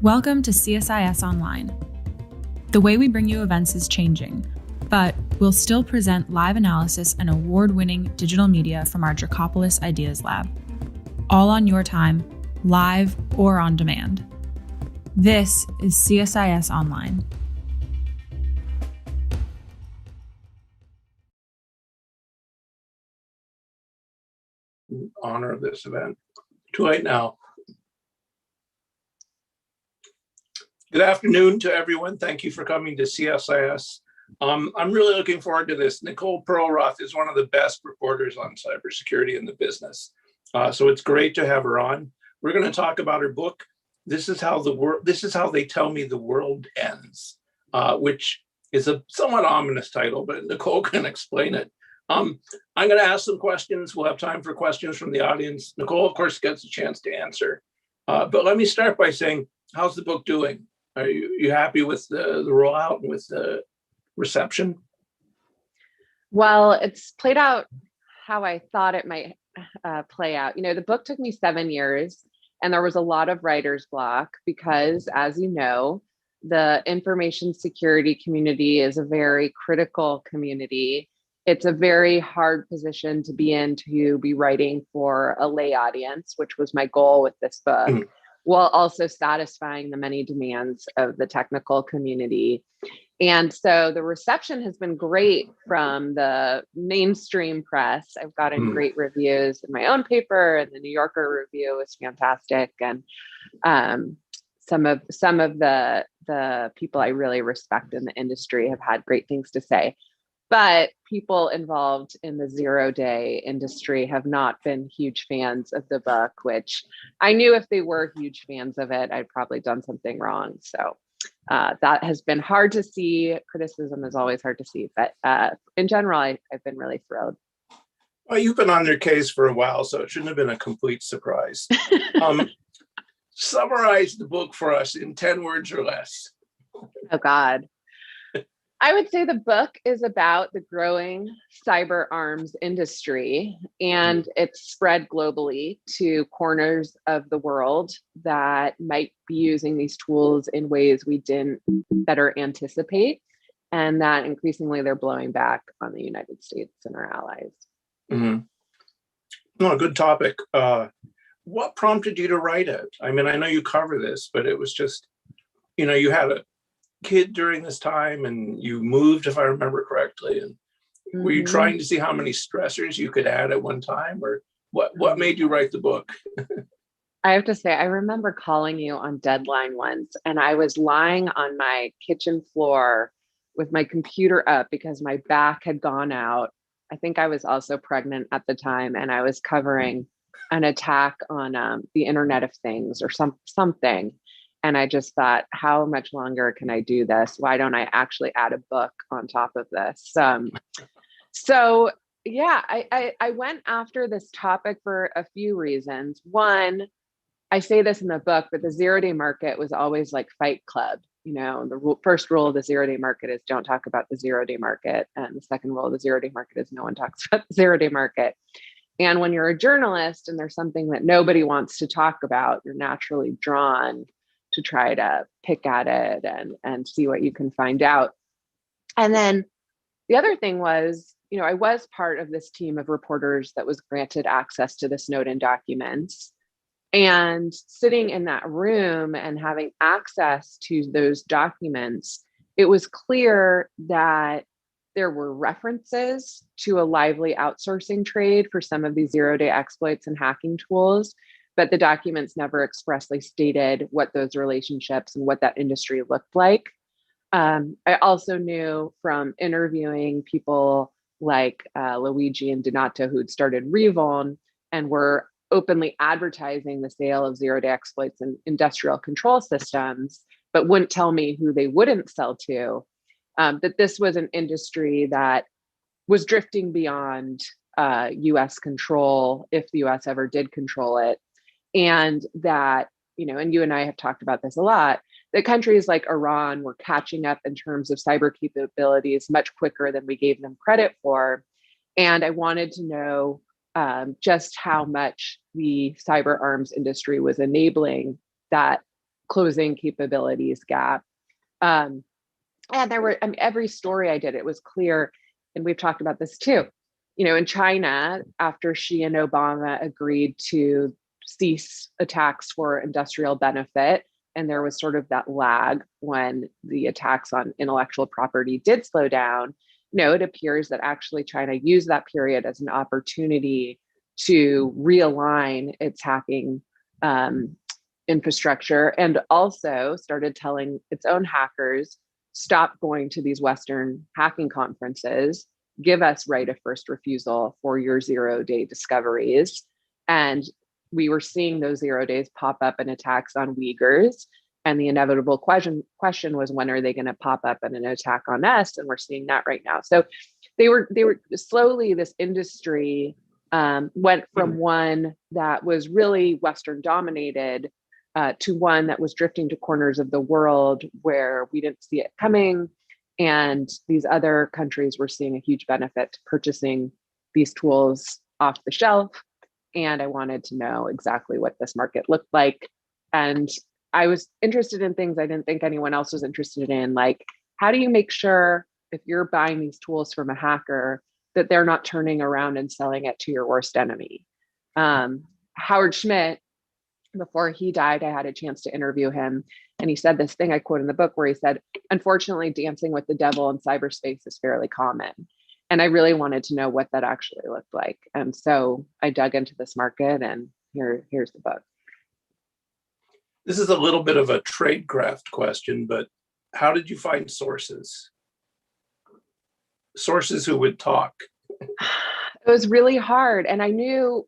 Welcome to CSIS Online. The way we bring you events is changing, but we'll still present live analysis and award-winning digital media from our Dracopolis Ideas Lab. All on your time, live or on demand. This is CSIS Online. In honor of this event. Too late now. Good afternoon to everyone. Thank you for coming to CSIS. I'm really looking forward to this. Nicole Perlroth is one of the best reporters on cybersecurity in the business. So it's great to have her on. We're going to talk about her book, This is How They Tell Me the World Ends, which is a somewhat ominous title, but Nicole can explain it. I'm going to ask some questions. We'll have time for questions from the audience. Nicole, of course, gets a chance to answer. But let me start by saying, how's the book doing? Are you happy with the rollout and with the reception? Well, it's played out how I thought it might play out. You know, the book took me 7 years, and there was a lot of writer's block because, as you know, the information security community is a very critical community. It's a very hard position to be in, to be writing for a lay audience, which was my goal with this book, while also satisfying the many demands of the technical community. And so the reception has been great from the mainstream press. I've gotten great reviews in my own paper, and the New Yorker review was fantastic. And some of the people I really respect in the industry have had great things to say. But people involved in the zero-day industry have not been huge fans of the book, which I knew if they were huge fans of it, I'd probably done something wrong. So that has been hard to see. Criticism is always hard to see. But in general, I've been really thrilled. Well, you've been on their case for a while, so it shouldn't have been a complete surprise. Summarize the book for us in 10 words or less. Oh, God. I would say the book is about the growing cyber arms industry, and it's spread globally to corners of the world that might be using these tools in ways we didn't better anticipate, and that increasingly they're blowing back on the United States and our allies. No, good topic. What prompted you to write it? I mean, I know you cover this, but it was just, you had a kid during this time and you moved, if I remember correctly, and were you trying to see how many stressors you could add at one time, or what made you write the book? I have to say, I remember calling you on deadline once, and I was lying on my kitchen floor with my computer up because my back had gone out. I think I was also pregnant at the time, and I was covering an attack on the Internet of Things or something. And I just thought, how much longer can I do this? Why don't I actually add a book on top of this? So yeah, I went after this topic for a few reasons. One, I say this in the book, but the zero-day market was always like Fight Club. The first rule of the zero-day market is don't talk about the zero-day market. And the second rule of the zero-day market is no one talks about the zero-day market. And when you're a journalist and there's something that nobody wants to talk about, you're naturally drawn to try to pick at it and see what you can find out. And then the other thing was, I was part of this team of reporters that was granted access to the Snowden documents. And sitting in that room and having access to those documents, it was clear that there were references to a lively outsourcing trade for some of these zero-day exploits and hacking tools, but the documents never expressly stated what those relationships and what that industry looked like. I also knew from interviewing people like Luigi and Donato, who'd started Revuln and were openly advertising the sale of zero-day exploits and industrial control systems, but wouldn't tell me who they wouldn't sell to, that this was an industry that was drifting beyond US control, if the US ever did control it. And that, and you and I have talked about this a lot, that countries like Iran were catching up in terms of cyber capabilities much quicker than we gave them credit for. And I wanted to know just how much the cyber arms industry was enabling that closing capabilities gap. And there were, I mean, every story I did, it was clear, and we've talked about this too. In China, after Xi and Obama agreed to cease attacks for industrial benefit, and there was sort of that lag when the attacks on intellectual property did slow down, it appears that actually China used that period as an opportunity to realign its hacking infrastructure, and also started telling its own hackers, stop going to these Western hacking conferences, give us right of first refusal for your 0-day discoveries. And we were seeing those 0 days pop up in attacks on Uyghurs. And the inevitable question was, when are they going to pop up in an attack on us? And we're seeing that right now. So they were slowly, this industry went from one that was really Western dominated to one that was drifting to corners of the world where we didn't see it coming. And these other countries were seeing a huge benefit to purchasing these tools off the shelf. And I wanted to know exactly what this market looked like. And I was interested in things I didn't think anyone else was interested in, like, how do you make sure if you're buying these tools from a hacker that they're not turning around and selling it to your worst enemy? Howard Schmidt, before he died, I had a chance to interview him. And he said this thing I quote in the book where he said, unfortunately, dancing with the devil in cyberspace is fairly common. And I really wanted to know what that actually looked like. And so I dug into this market, and here's the book. This is a little bit of a tradecraft question, but how did you find sources? Sources who would talk? It was really hard. And I knew,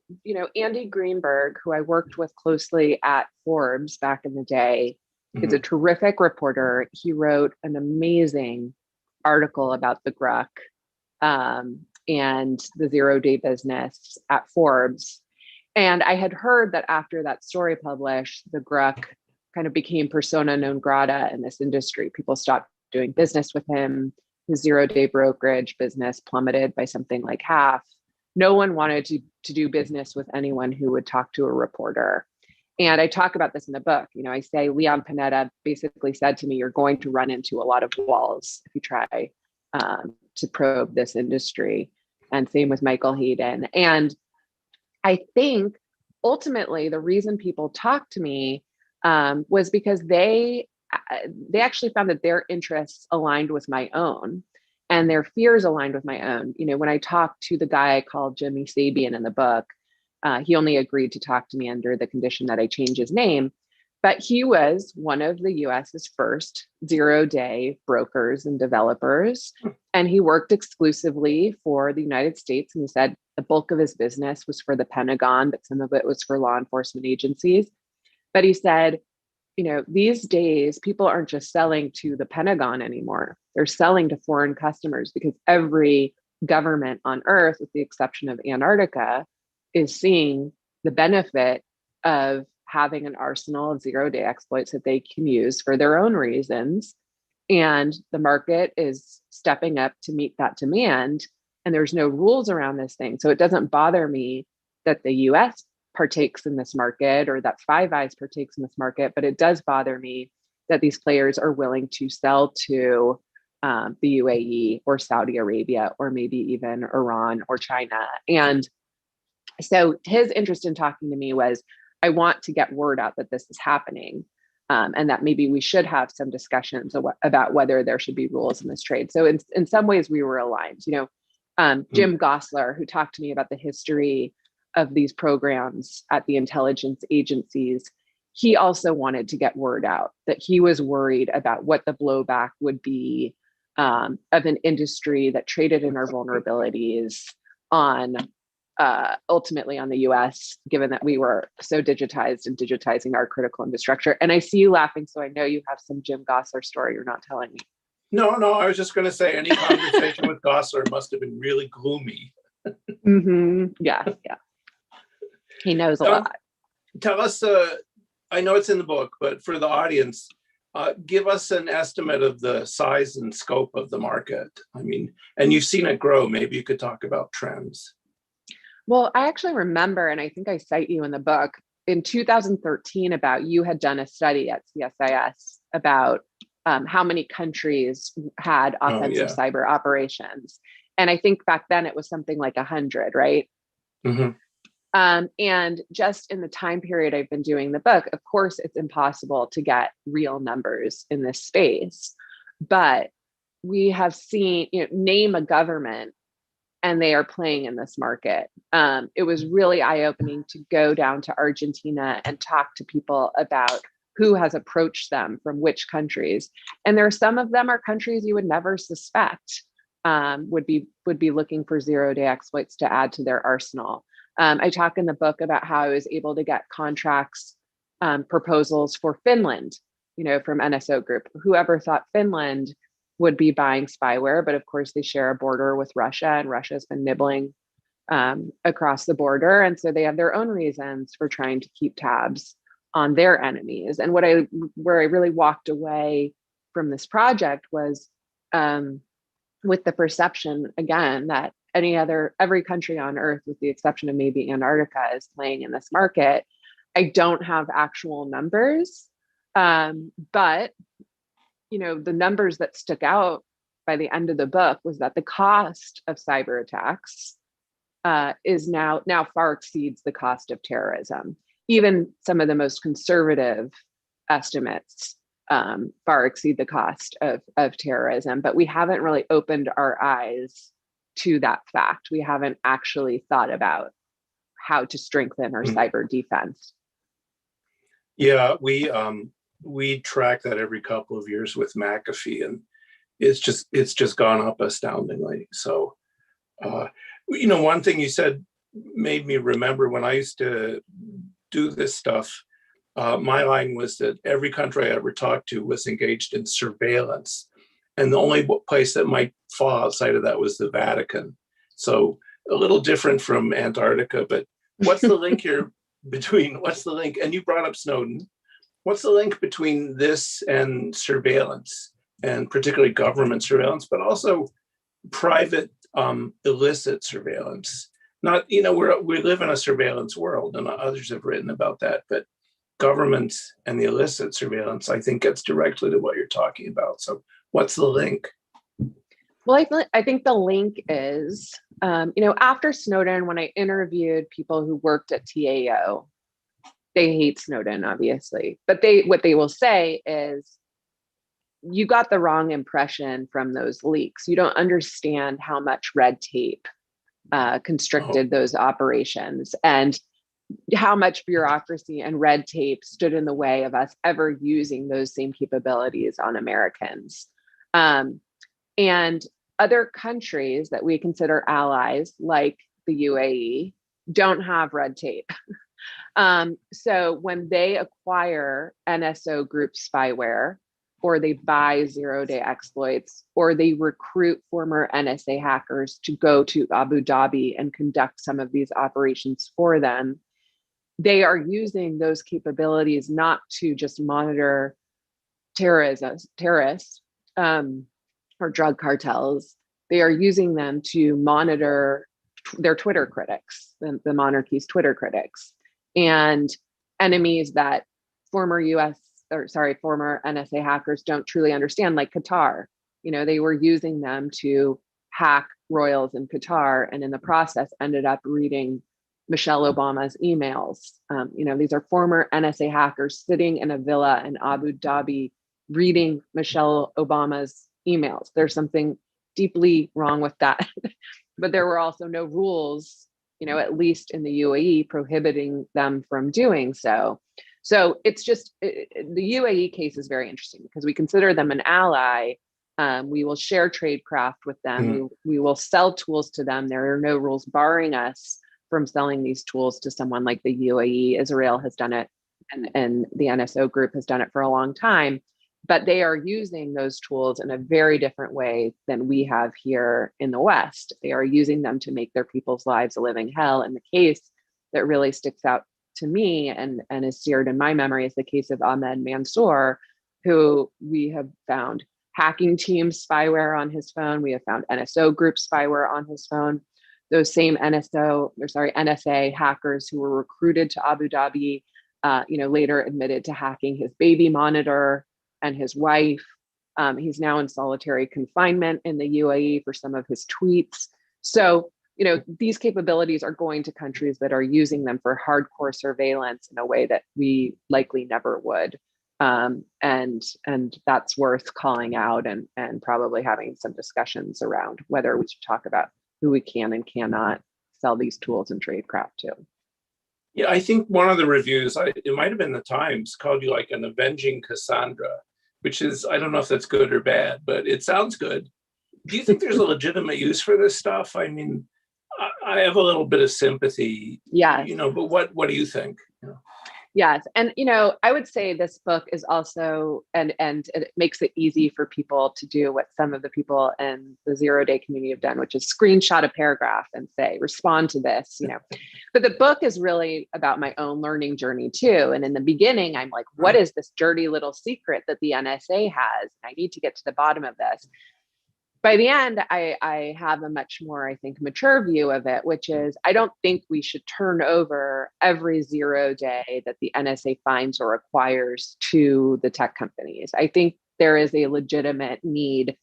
Andy Greenberg, who I worked with closely at Forbes back in the day, is a terrific reporter. He wrote an amazing article about the Gruck and the 0-day business at Forbes. And I had heard that after that story published, the Gruck kind of became persona non grata in this industry. People stopped doing business with him. His 0-day brokerage business plummeted by something like half. No one wanted to do business with anyone who would talk to a reporter. And I talk about this in the book. I say Leon Panetta basically said to me, you're going to run into a lot of walls if you try to probe this industry. And same with Michael Hayden. And I think ultimately the reason people talked to me was because they actually found that their interests aligned with my own and their fears aligned with my own. When I talked to the guy I called Jimmy Sabian in the book, he only agreed to talk to me under the condition that I change his name. But he was one of the US's first 0-day brokers and developers. And he worked exclusively for the United States. And he said the bulk of his business was for the Pentagon, but some of it was for law enforcement agencies. But he said, these days, people aren't just selling to the Pentagon anymore. They're selling to foreign customers because every government on Earth, with the exception of Antarctica, is seeing the benefit of having an arsenal of 0-day exploits that they can use for their own reasons. And the market is stepping up to meet that demand. And there's no rules around this thing. So it doesn't bother me that the US partakes in this market or that Five Eyes partakes in this market, but it does bother me that these players are willing to sell to the UAE or Saudi Arabia or maybe even Iran or China. And so his interest in talking to me was, I want to get word out that this is happening and that maybe we should have some discussions about whether there should be rules in this trade. So in some ways we were aligned. Jim Gosler, who talked to me about the history of these programs at the intelligence agencies, he also wanted to get word out that he was worried about what the blowback would be of an industry that traded in our vulnerabilities on ultimately on the US, given that we were so digitized and digitizing our critical infrastructure. And I see you laughing, so I know you have some Jim Gosler story you're not telling me. No, I was just going to say any conversation with Gosler must have been really gloomy. Yeah. He knows a lot. Tell us, I know it's in the book, but for the audience, give us an estimate of the size and scope of the market. I mean, and you've seen it grow. Maybe you could talk about trends. Well, I actually remember, and I think I cite you in the book, in 2013 about, you had done a study at CSIS about how many countries had offensive cyber operations. And I think back then it was something like 100, right? Mm-hmm. And just in the time period I've been doing the book, of course, it's impossible to get real numbers in this space, but we have seen, name a government and they are playing in this market. It was really eye-opening to go down to Argentina and talk to people about who has approached them from which countries. And there are some of them are countries you would never suspect would be looking for zero-day exploits to add to their arsenal. I talk in the book about how I was able to get contracts, proposals for Finland, from NSO Group. Whoever thought Finland would be buying spyware, but of course they share a border with Russia, and Russia's been nibbling across the border. And so they have their own reasons for trying to keep tabs on their enemies. And where I really walked away from this project was with the perception, again, that every country on Earth, with the exception of maybe Antarctica, is playing in this market. I don't have actual numbers, but the numbers that stuck out by the end of the book was that the cost of cyber attacks is now far exceeds the cost of terrorism. Even some of the most conservative estimates far exceed the cost of terrorism, but we haven't really opened our eyes to that fact. We haven't actually thought about how to strengthen our cyber defense. Yeah, we track that every couple of years with McAfee, and it's just gone up astoundingly. So, one thing you said made me remember when I used to do this stuff. My line was that every country I ever talked to was engaged in surveillance, and the only place that might fall outside of that was the Vatican. So a little different from Antarctica, but what's the link here what's the link? And you brought up Snowden. What's the link between this and surveillance, and particularly government surveillance, but also private illicit surveillance? Not, we live in a surveillance world, and others have written about that, but governments and the illicit surveillance, I think, gets directly to what you're talking about. So what's the link? Well, I think the link is, after Snowden, when I interviewed people who worked at TAO, they hate Snowden, obviously, but what they will say is, you got the wrong impression from those leaks. You don't understand how much red tape constricted those operations, and how much bureaucracy and red tape stood in the way of us ever using those same capabilities on Americans. And other countries that we consider allies, like the UAE, don't have red tape. So when they acquire NSO Group spyware, or they buy zero-day exploits, or they recruit former NSA hackers to go to Abu Dhabi and conduct some of these operations for them, they are using those capabilities not to just monitor terrorists or drug cartels. They are using them to monitor their Twitter critics, the monarchy's Twitter critics, and enemies that former NSA hackers don't truly understand, like Qatar. They were using them to hack royals in Qatar, and in the process ended up reading Michelle Obama's emails. These are former NSA hackers sitting in a villa in Abu Dhabi reading Michelle Obama's emails. There's something deeply wrong with that. But there were also no rules, at least in the UAE, prohibiting them from doing so. So it's just, the UAE case is very interesting because we consider them an ally. We will share tradecraft with them. We will sell tools to them. There are no rules barring us from selling these tools to someone like the UAE. Israel has done it, and the NSO Group has done it for a long time. But they are using those tools in a very different way than we have here in the West. They are using them to make their people's lives a living hell. And the case that really sticks out to me and is seared in my memory is the case of Ahmed Mansour, who we have found hacking team spyware on his phone. We have found NSO Group spyware on his phone. Those same NSA hackers who were recruited to Abu Dhabi later admitted to hacking his baby monitor and his wife. He's now in solitary confinement in the UAE for some of his tweets. So, these capabilities are going to countries that are using them for hardcore surveillance in a way that we likely never would. And that's worth calling out and probably having some discussions around whether we should talk about who we can and cannot sell these tools and tradecraft to. Yeah, I think one of the reviews, it might have been the Times, called you like an avenging Cassandra, which is, I don't know if that's good or bad, but it sounds good. Do you think there's a legitimate use for this stuff? I mean, I have a little bit of sympathy, Yes. But what do you think? Yes. And, I would say this book is also, and it makes it easy for people to do what some of the people in the 0-day community have done, which is screenshot a paragraph and say, respond to this, But the book is really about my own learning journey too. And in the beginning, I'm like, what is this dirty little secret that the NSA has? I need to get to the bottom of this. By the end, I have a much more, I think, mature view of it, which is I don't think we should turn over every 0-day that the NSA finds or acquires to the tech companies. I think there is a legitimate need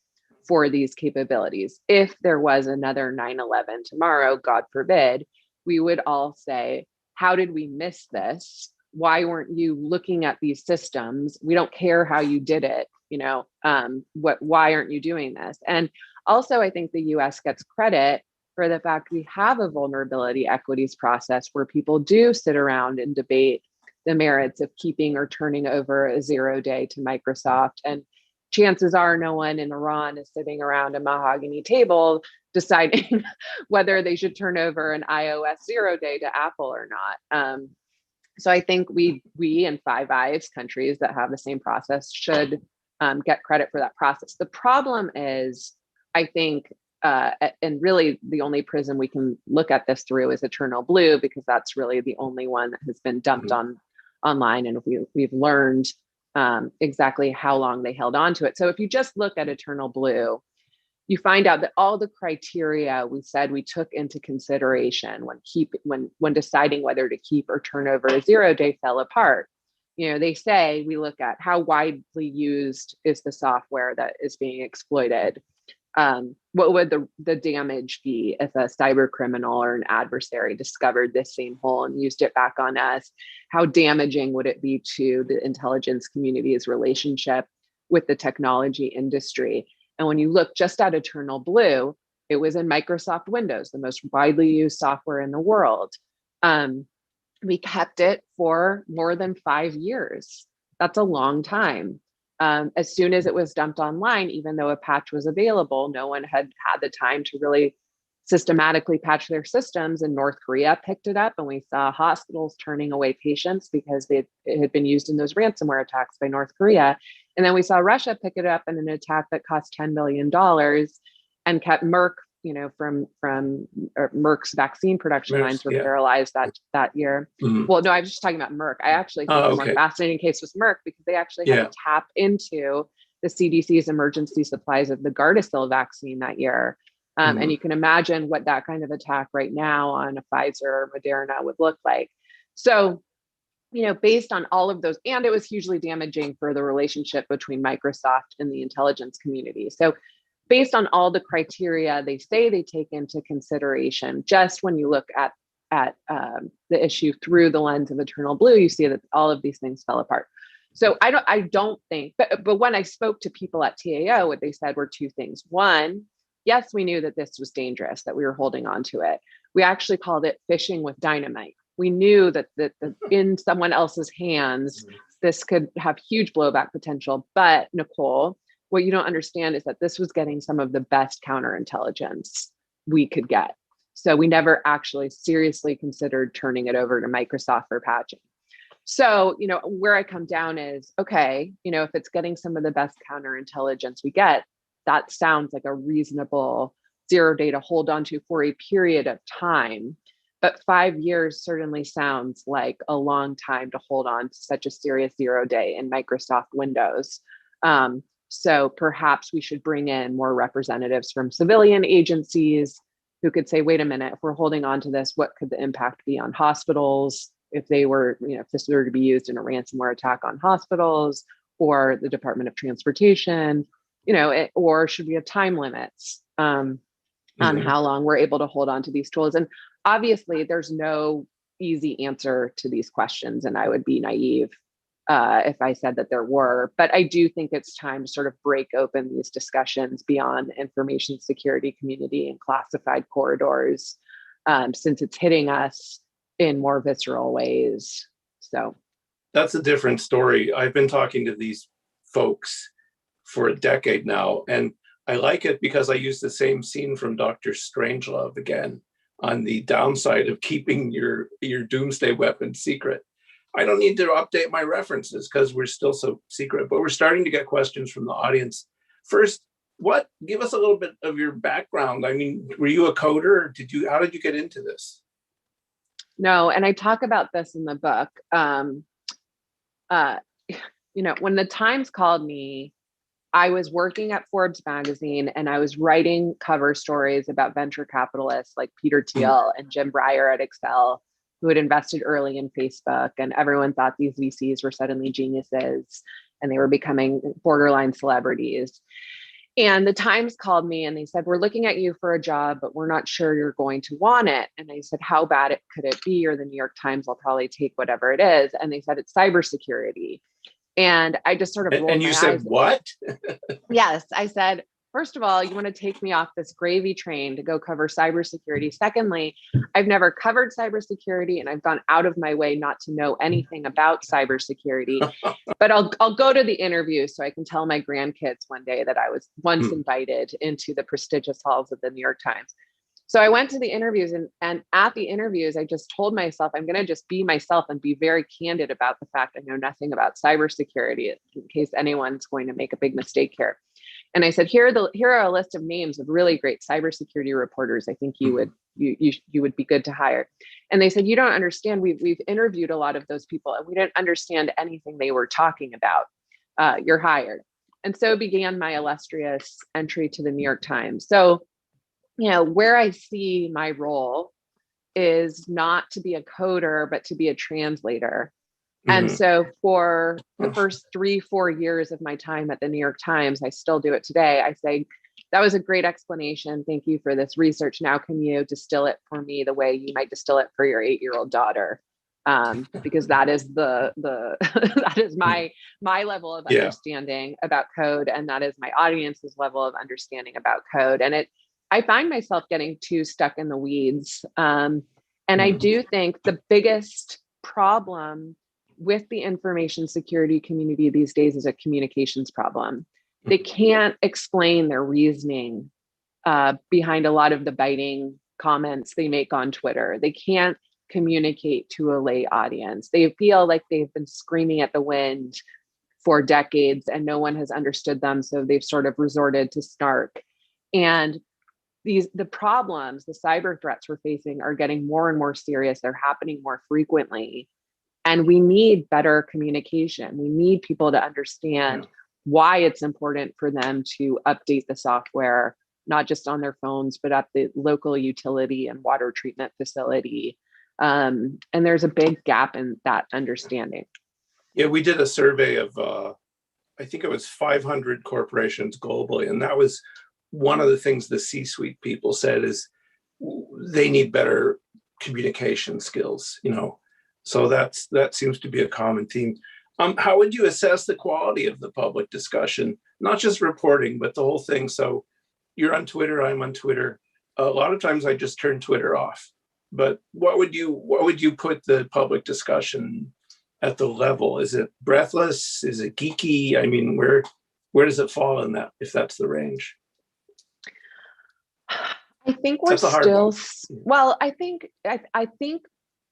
for these capabilities. If there was another 9/11 tomorrow, God forbid, we would all say, how did we miss this? Why weren't you looking at these systems? We don't care how you did it. Why aren't you doing this? And also, I think the US gets credit for the fact we have a vulnerability equities process where people do sit around and debate the merits of keeping or turning over a 0-day to Microsoft. And chances are no one in Iran is sitting around a mahogany table deciding whether they should turn over an iOS 0-day to Apple or not. So I think we and Five Eyes countries that have the same process should get credit for that process. The problem is, I think, and really the only prism we can look at this through is Eternal Blue, because that's really the only one that has been dumped online, and we've learned exactly how long they held on to it. So if you just look at Eternal Blue, you find out that all the criteria we said we took into consideration when deciding whether to keep or turn over a 0-day fell apart. They say we look at how widely used is the software that is being exploited. What would the damage be if a cyber criminal or an adversary discovered this same hole and used it back on us? How damaging would it be to the intelligence community's relationship with the technology industry? And when you look just at Eternal Blue, it was in Microsoft Windows, the most widely used software in the world. We kept it for more than 5 years. That's a long time. As soon as it was dumped online, even though a patch was available, no one had the time to really systematically patch their systems. And North Korea picked it up, and we saw hospitals turning away patients because it had been used in those ransomware attacks by North Korea. And then we saw Russia pick it up in an attack that cost $10 billion and kept Merck, from Merck's vaccine production lines were paralyzed that year. Mm-hmm. Well, no, I was just talking about Merck. I actually think the more fascinating case was Merck, because they actually had to tap into the CDC's emergency supplies of the Gardasil vaccine that year. And you can imagine what that kind of attack right now on a Pfizer or Moderna would look like. So, based on all of those, and it was hugely damaging for the relationship between Microsoft and the intelligence community. So based on all the criteria they say they take into consideration, just when you look at the issue through the lens of Eternal Blue, you see that all of these things fell apart. So I don't think, but when I spoke to people at TAO, what they said were two things. One, yes, we knew that this was dangerous, that we were holding on to it. We actually called it fishing with dynamite. We knew that in someone else's hands, this could have huge blowback potential. But Nicole, what you don't understand is that this was getting some of the best counterintelligence we could get. So we never actually seriously considered turning it over to Microsoft for patching. So, where I come down is, okay, if it's getting some of the best counterintelligence we get, that sounds like a reasonable 0-day to hold on to for a period of time. But 5 years certainly sounds like a long time to hold on to such a serious 0-day in Microsoft Windows. So perhaps we should bring in more representatives from civilian agencies who could say, wait a minute, if we're holding on to this, what could the impact be on hospitals, if they were, if this were to be used in a ransomware attack on hospitals or the Department of Transportation, or should we have time limits on how long we're able to hold on to these tools? And obviously, there's no easy answer to these questions, and I would be naive if I said that there were. But I do think it's time to sort of break open these discussions beyond the information security community and classified corridors, since it's hitting us in more visceral ways. So that's a different story. I've been talking to these folks for a decade now, and I like it because I use the same scene from Dr. Strangelove again on the downside of keeping your doomsday weapon secret. I don't need to update my references because we're still so secret, but we're starting to get questions from the audience. First, give us a little bit of your background. I mean, were you a coder? How did you get into this? No, and I talk about this in the book. When the Times called me, I was working at Forbes magazine and I was writing cover stories about venture capitalists like Peter Thiel and Jim Breyer at Excel, who had invested early in Facebook, and everyone thought these VCs were suddenly geniuses and they were becoming borderline celebrities. And the Times called me and they said, we're looking at you for a job, but we're not sure you're going to want it. And I said, how bad could it be? Or the New York Times, I'll probably take whatever it is. And they said, it's cybersecurity. And I just sort of rolled my eyes. And you said, what? Yes. I said, first of all, you want to take me off this gravy train to go cover cybersecurity. Secondly, I've never covered cybersecurity and I've gone out of my way not to know anything about cybersecurity. But I'll go to the interview so I can tell my grandkids one day that I was once invited into the prestigious halls of the New York Times. So I went to the interviews, and at the interviews, I just told myself, I'm going to just be myself and be very candid about the fact I know nothing about cybersecurity in case anyone's going to make a big mistake here. And I said, here are a list of names of really great cybersecurity reporters I think you would be good to hire. And they said, you don't understand. We've interviewed a lot of those people and we didn't understand anything they were talking about. You're hired. And so began my illustrious entry to the New York Times. So, where I see my role is not to be a coder, but to be a translator. And so for the first 3-4 years of my time at the New York Times, I still do it today. I say, that was a great explanation. Thank you for this research. Now, can you distill it for me the way you might distill it for your 8-year-old daughter? Because that is that is my level of understanding about code. And that is my audience's level of understanding about code. And I find myself getting too stuck in the weeds. And I do think the biggest problem with the information security community these days is a communications problem. They can't explain their reasoning behind a lot of the biting comments they make on Twitter. They can't communicate to a lay audience. They feel like they've been screaming at the wind for decades and no one has understood them. So they've sort of resorted to snark. And the problems, the cyber threats we're facing are getting more and more serious. They're happening more frequently. And we need better communication. We need people to understand why it's important for them to update the software, not just on their phones, but at the local utility and water treatment facility. And there's a big gap in that understanding. Yeah, we did a survey of, I think it was 500 corporations globally. And that was one of the things the C-suite people said is they need better communication skills, So that seems to be a common theme. How would you assess the quality of the public discussion, not just reporting, but the whole thing? So you're on Twitter, I'm on Twitter. A lot of times I just turn Twitter off. But what would you put the public discussion at the level? Is it breathless? Is it geeky? I mean, where does it fall in that, if that's the range? I think we're still, well, I think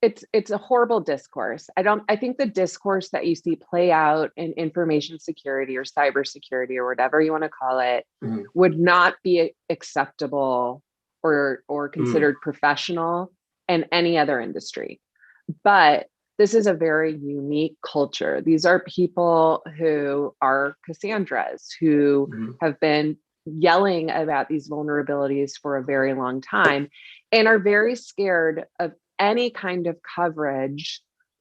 it's a horrible discourse. I think the discourse that you see play out in information security or cybersecurity or whatever you want to call it would not be acceptable or considered professional in any other industry. But this is a very unique culture. These are people who are Cassandras, who have been yelling about these vulnerabilities for a very long time and are very scared of any kind of coverage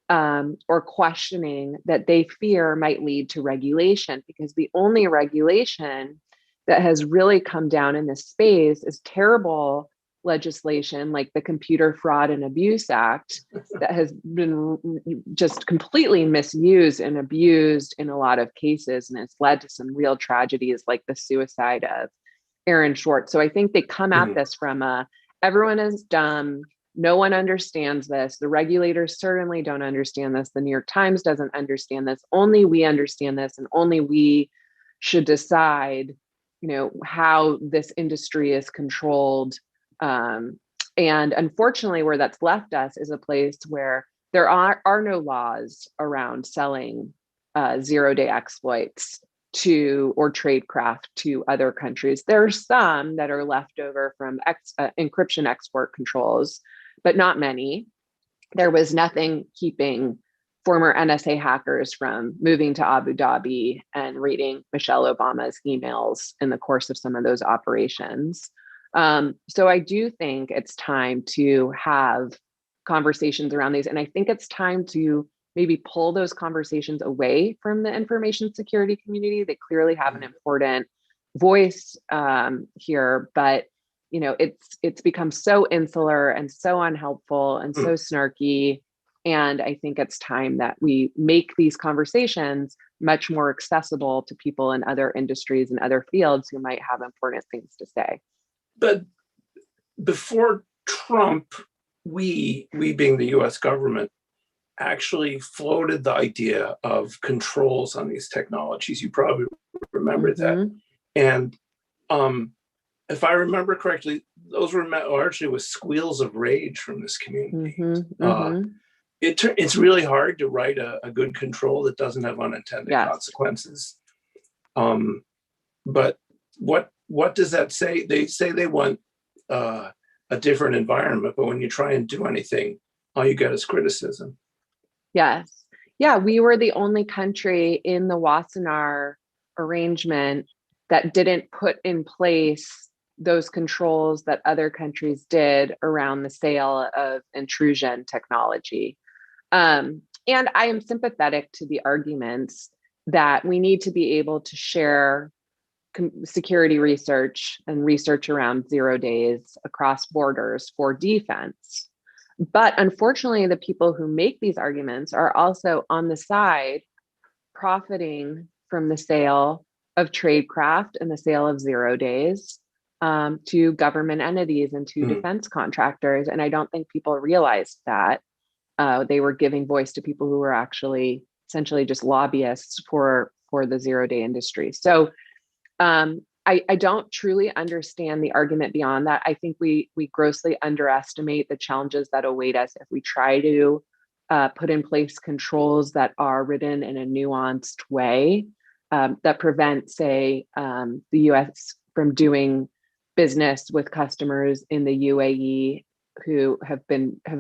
or questioning that they fear might lead to regulation, because the only regulation that has really come down in this space is terrible legislation like the Computer Fraud and Abuse Act that has been just completely misused and abused in a lot of cases. And it's led to some real tragedies like the suicide of Aaron Schwartz. So I think they come at this from everyone is dumb. No one understands this. The regulators certainly don't understand this. The New York Times doesn't understand this. Only we understand this, and only we should decide, how this industry is controlled. And unfortunately, where that's left us is a place where there are no laws around selling zero-day exploits or tradecraft to other countries. There are some that are left over from encryption export controls, but not many. There was nothing keeping former NSA hackers from moving to Abu Dhabi and reading Michelle Obama's emails in the course of some of those operations. So I do think it's time to have conversations around these. And I think it's time to maybe pull those conversations away from the information security community. They clearly have an important voice here, but it's become so insular and so unhelpful and so snarky. And I think it's time that we make these conversations much more accessible to people in other industries and other fields who might have important things to say. But before Trump, we being the US government, actually floated the idea of controls on these technologies. You probably remember that. And if I remember correctly, those were met largely with squeals of rage from this community. It's really hard to write a good control that doesn't have unintended consequences. But what does that say? They say they want a different environment, but when you try and do anything, all you get is criticism. Yes. Yeah, we were the only country in the Wassenaar arrangement that didn't put in place those controls that other countries did around the sale of intrusion technology. And I am sympathetic to the arguments that we need to be able to share security research and research around 0 days across borders for defense. But unfortunately, the people who make these arguments are also on the side profiting from the sale of tradecraft and the sale of 0 days to government entities and to defense contractors. And I don't think people realized that they were giving voice to people who were actually essentially just lobbyists for the 0 day industry. So I don't truly understand the argument beyond that. I think we grossly underestimate the challenges that await us if we try to put in place controls that are written in a nuanced way that prevent, say, the US from doing business with customers in the UAE who have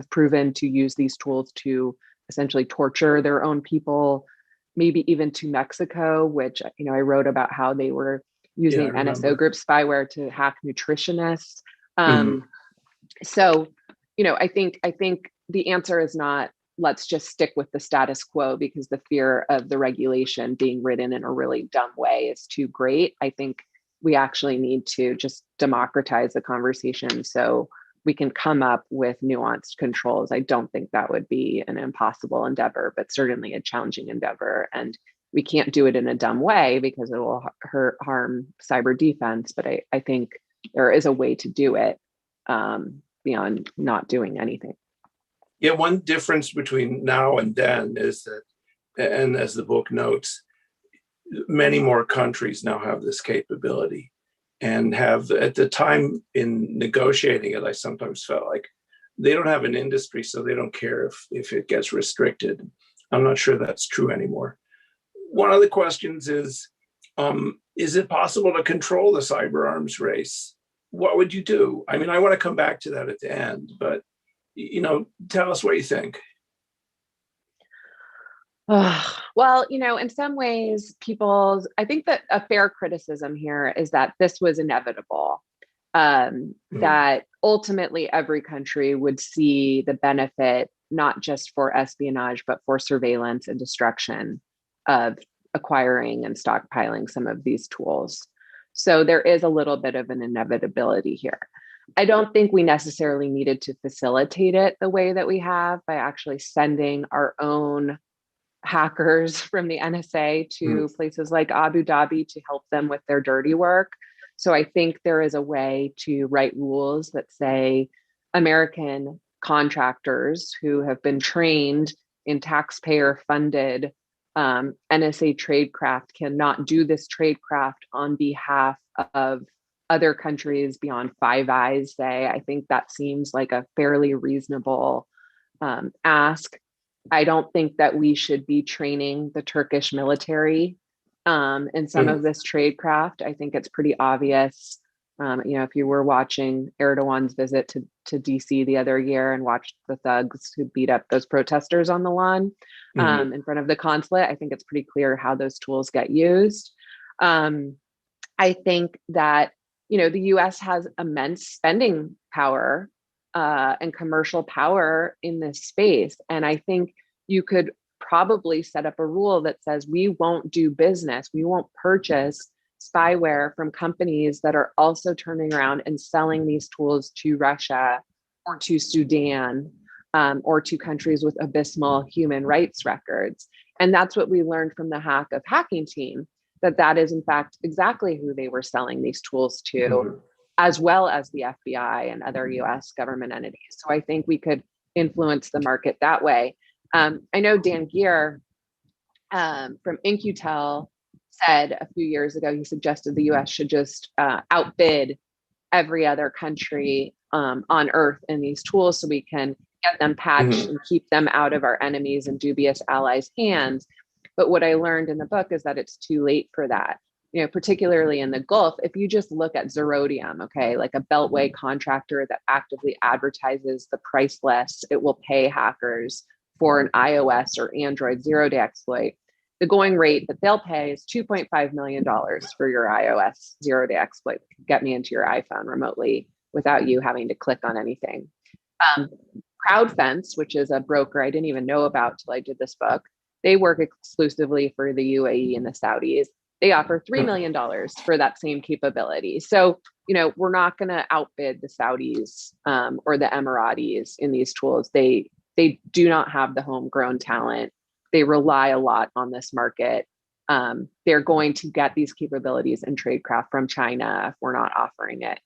proven to use these tools to essentially torture their own people, maybe even to Mexico, which I wrote about how they were using NSO group spyware to hack nutritionists. So, I think the answer is not let's just stick with the status quo because the fear of the regulation being written in a really dumb way is too great. I think we actually need to just democratize the conversation so we can come up with nuanced controls. I don't think that would be an impossible endeavor, but certainly a challenging endeavor. And we can't do it in a dumb way because it will harm cyber defense. But I think there is a way to do it beyond not doing anything. Yeah, one difference between now and then is that, and as the book notes, many more countries now have this capability and have, at the time in negotiating it, I sometimes felt like they don't have an industry, so they don't care if it gets restricted. I'm not sure that's true anymore. One of the questions is it possible to control the cyber arms race? What would you do? I mean, I want to come back to that at the end, but tell us what you think. Well, in some ways, I think that a fair criticism here is that this was inevitable, that ultimately every country would see the benefit not just for espionage, but for surveillance and destruction of acquiring and stockpiling some of these tools. So there is a little bit of an inevitability here. I don't think we necessarily needed to facilitate it the way that we have by actually sending our own hackers from the NSA to places like Abu Dhabi to help them with their dirty work. So I think there is a way to write rules that say American contractors who have been trained in taxpayer funded NSA tradecraft cannot do this tradecraft on behalf of other countries beyond Five Eyes, say. I think that seems like a fairly reasonable ask. I don't think that we should be training the Turkish military in some of this tradecraft. I think it's pretty obvious. If you were watching Erdogan's visit to DC the other year and watched the thugs who beat up those protesters on the lawn in front of the consulate, I think it's pretty clear how those tools get used. I think that, the US has immense spending power and commercial power in this space. And I think you could probably set up a rule that says we won't do business, we won't purchase spyware from companies that are also turning around and selling these tools to Russia or to Sudan or to countries with abysmal human rights records. And that's what we learned from the hack of Hacking Team, that is in fact exactly who they were selling these tools to, as well as the FBI and other US government entities. So I think we could influence the market that way. I know Dan Geer from InQtel said a few years ago, he suggested the US should just outbid every other country on earth in these tools so we can get them patched and keep them out of our enemies and dubious allies' hands. But what I learned in the book is that it's too late for that. Particularly in the Gulf, if you just look at Zerodium, okay, like a Beltway contractor that actively advertises the price list it will pay hackers for an iOS or Android zero-day exploit, the going rate that they'll pay is $2.5 million for your iOS zero-day exploit. Get me into your iPhone remotely without you having to click on anything. CrowdFence, which is a broker I didn't even know about till I did this book, they work exclusively for the UAE and the Saudis. They offer $3 million for that same capability. So, we're not going to outbid the Saudis or the Emiratis in these tools. They do not have the homegrown talent. They rely a lot on this market. They're going to get these capabilities and tradecraft from China if we're not offering it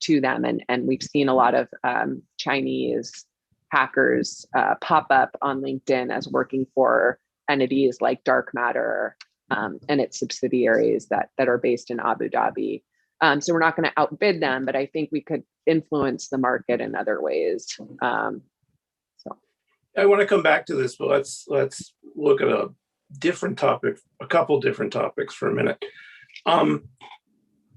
to them. And we've seen a lot of Chinese hackers pop up on LinkedIn as working for entities like Dark Matter and its subsidiaries that are based in Abu Dhabi. So we're not going to outbid them, but I think we could influence the market in other ways. I want to come back to this, but let's look at a different topic, a couple different topics for a minute.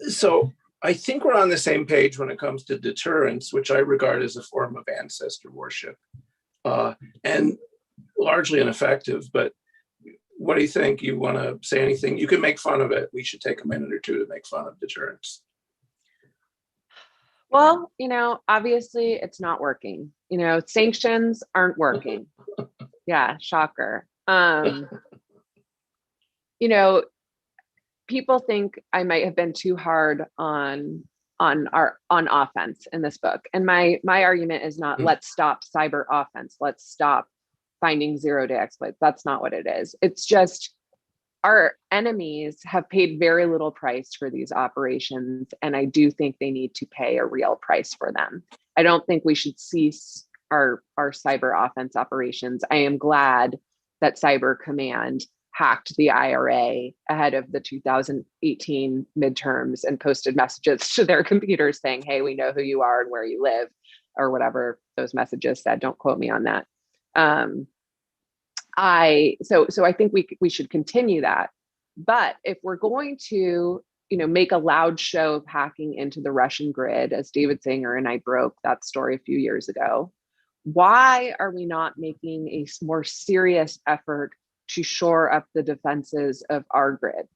So I think we're on the same page when it comes to deterrence, which I regard as a form of ancestor worship and largely ineffective. But what do you think? You want to say anything? You can make fun of it. We should take a minute or two to make fun of deterrence. Well, obviously it's not working. Sanctions aren't working. Yeah, shocker. People think I might have been too hard on offense in this book. And my argument is not let's stop cyber offense. Let's stop finding zero-day exploits. That's not what it is. It's just our enemies have paid very little price for these operations, and I do think they need to pay a real price for them. I don't think we should cease our cyber offense operations. I am glad that Cyber Command hacked the IRA ahead of the 2018 midterms and posted messages to their computers saying, hey, we know who you are and where you live, or whatever those messages said. Don't quote me on that. So I think we should continue that. But if we're going to, make a loud show of hacking into the Russian grid, as David Sanger and I broke that story a few years ago, why are we not making a more serious effort to shore up the defenses of our grid?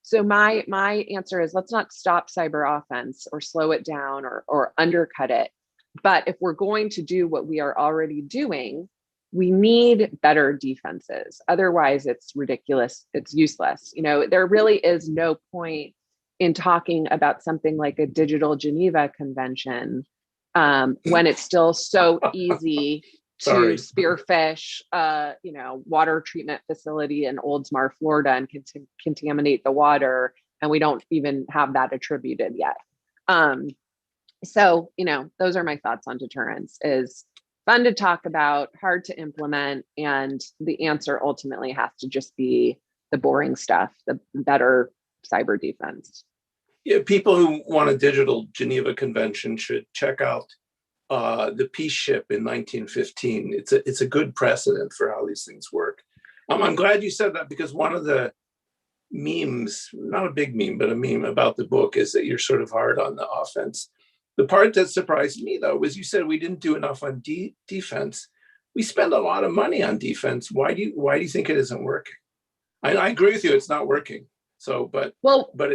So my answer is, let's not stop cyber offense or slow it down or undercut it. But if we're going to do what we are already doing, we need better defenses. Otherwise, it's ridiculous. It's useless. There really is no point in talking about something like a digital Geneva Convention when it's still so easy to spearfish, water treatment facility in Oldsmar, Florida, and contaminate the water, and we don't even have that attributed yet. So, those are my thoughts on deterrence. Is fun to talk about, hard to implement, and the answer ultimately has to just be the boring stuff, the better cyber defense. Yeah, people who want a digital Geneva Convention should check out the peace ship in 1915. It's a good precedent for how these things work. I'm glad you said that, because one of the memes, not a big meme, but a meme about the book, is that you're sort of hard on the offense. The part that surprised me, though, was you said we didn't do enough on defense. We spend a lot of money on defense. Why do you think it isn't working? I agree with you, it's not working. So, but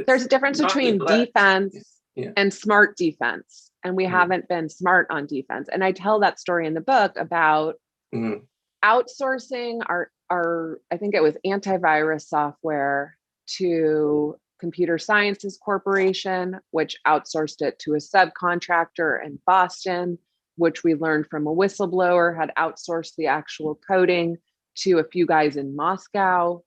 there's a difference between defense and smart defense, and we haven't been smart on defense. And I tell that story in the book about outsourcing our I think it was antivirus software to Computer Sciences Corporation, which outsourced it to a subcontractor in Boston, which we learned from a whistleblower had outsourced the actual coding to a few guys in Moscow,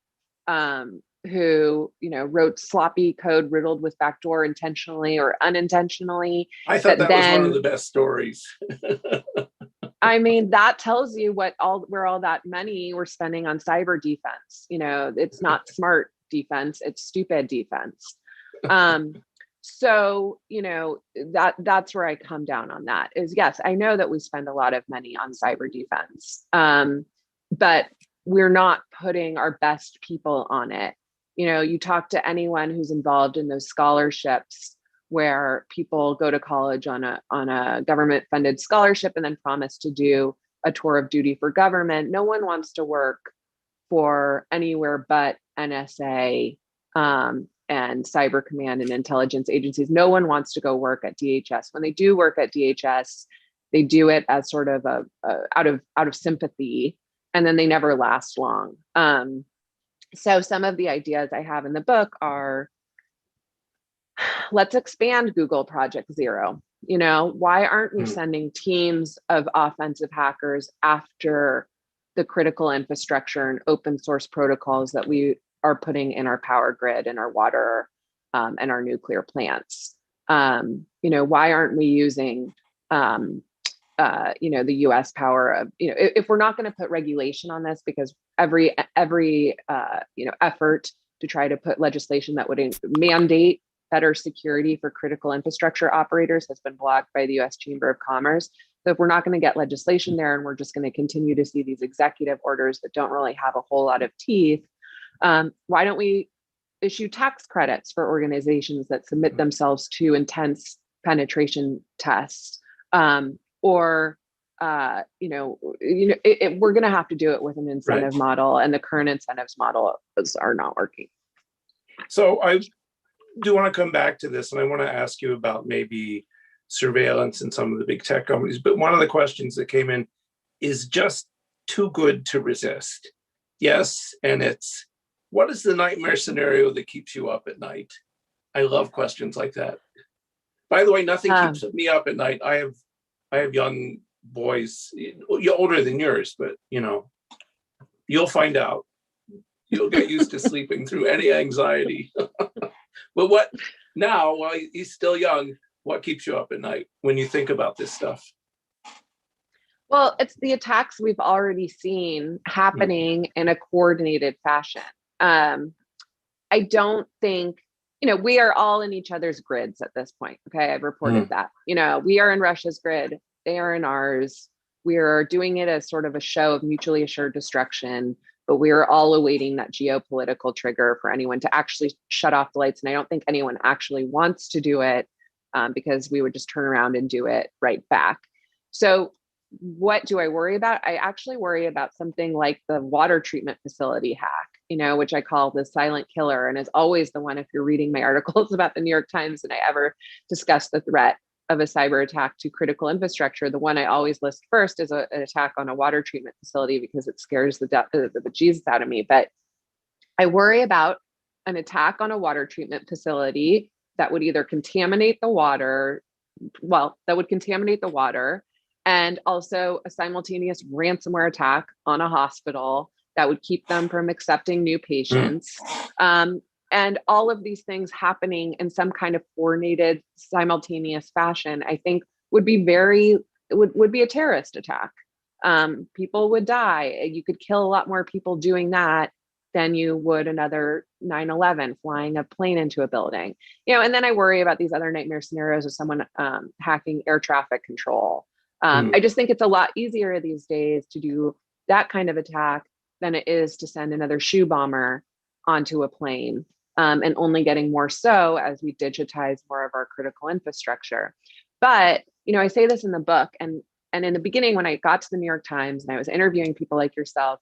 who, wrote sloppy code riddled with backdoor intentionally or unintentionally. I thought that was one of the best stories. I mean, that tells you where all that money we're spending on cyber defense. It's not smart defense, it's stupid defense. So, that's where I come down on that is, yes, I know that we spend a lot of money on cyber defense, but we're not putting our best people on it. You talk to anyone who's involved in those scholarships where people go to college on a government funded scholarship and then promise to do a tour of duty for government. No one wants to work for anywhere but NSA and cyber command and intelligence agencies. No one wants to go work at DHS. When they do work at DHS, they do it as sort of a out of sympathy, and then they never last long. So some of the ideas I have in the book are, let's expand Google Project Zero. Why aren't we sending teams of offensive hackers after the critical infrastructure and open source protocols that we are putting in our power grid and our water and our nuclear plants? Why aren't we using the U.S. power of, if we're not going to put regulation on this, because every effort to try to put legislation that would mandate better security for critical infrastructure operators has been blocked by the U.S. Chamber of Commerce. So if we're not going to get legislation there, and we're just going to continue to see these executive orders that don't really have a whole lot of teeth, why don't we issue tax credits for organizations that submit themselves to intense penetration tests? We're going to have to do it with an incentive model, and the current incentives models are not working. So I do want to come back to this, and I want to ask you about maybe surveillance in some of the big tech companies. But one of the questions that came in is just too good to resist. Yes, and it's, what is the nightmare scenario that keeps you up at night? I love questions like that. By the way, nothing keeps me up at night. I have young boys, you're older than yours, but you'll find out. You'll get used to sleeping through any anxiety. But what now, while he's still young, what keeps you up at night when you think about this stuff? Well, it's the attacks we've already seen happening in a coordinated fashion. I don't think, we are all in each other's grids at this point. Okay, I've reported that. We are in Russia's grid, they are in ours. We are doing it as sort of a show of mutually assured destruction, but we are all awaiting that geopolitical trigger for anyone to actually shut off the lights. And I don't think anyone actually wants to do it because we would just turn around and do it right back. So what do I worry about? I actually worry about something like the water treatment facility hack, which I call the silent killer, and is always the one, if you're reading my articles about the New York Times and I ever discuss the threat, of a cyber attack to critical infrastructure, the one I always list first is an attack on a water treatment facility, because it scares the Jesus out of me. But I worry about an attack on a water treatment facility that would either contaminate the water, and also a simultaneous ransomware attack on a hospital that would keep them from accepting new patients. And all of these things happening in some kind of coordinated, simultaneous fashion, I think would be a terrorist attack. People would die. You could kill a lot more people doing that than you would another 9/11, flying a plane into a building. And then I worry about these other nightmare scenarios of someone hacking air traffic control. I just think it's a lot easier these days to do that kind of attack than it is to send another shoe bomber onto a plane. And only getting more so as we digitize more of our critical infrastructure. But, I say this in the book, and in the beginning, when I got to the New York Times and I was interviewing people like yourself,